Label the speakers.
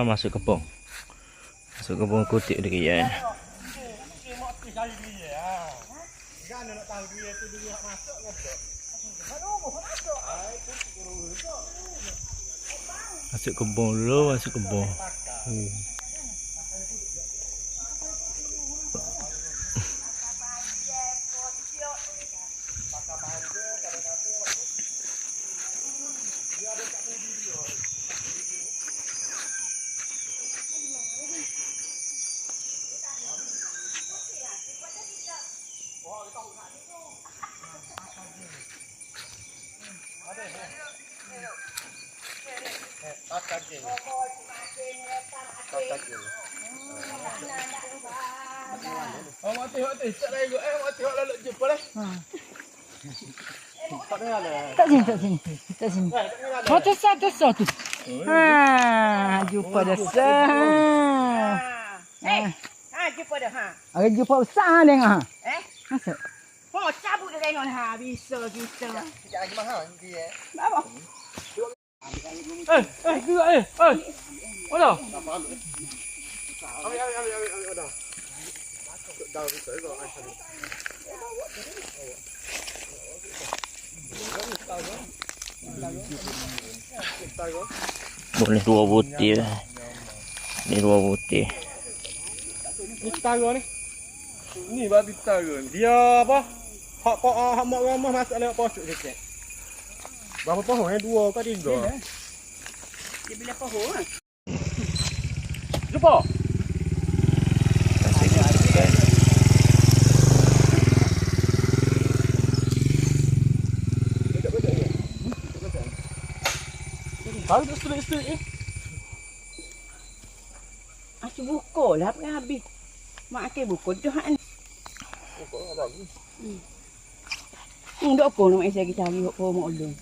Speaker 1: Masuk kebun. Masuk kebun kutik dia ya. Masuk kebun dulu, masuk kebun.
Speaker 2: Mati. Tak lagi go. Mati hok lalu jumpa dah.
Speaker 3: Tak sini. Oh, tu satu. Jumpa dah sah.
Speaker 4: Jumpa dah ha.
Speaker 3: Ada jumpa besar tengok ha. Masuk.
Speaker 4: Oh, cabut dah tengok ha. Bisa kita.
Speaker 2: Sekejap lagi mahal nanti
Speaker 4: Apa?
Speaker 2: Gerak Odah. Ambil odah. Dah bisa go asal.
Speaker 1: Boleh 2 butir. Ni 2 butir.
Speaker 2: Ni tara ni. Ni babi tara ni. Dia apa? Hak mak ramah masak lewat pojok sikit. Berapa pohon 2 ke 3?
Speaker 4: Dia bila pohon.
Speaker 2: Jumpa. Kalau tak straight ni.
Speaker 4: Aku buka lah apa habis. Mak aku buka dah ni.
Speaker 2: Buka lagi.
Speaker 4: Dok apa nak saya cari hok mak ulun.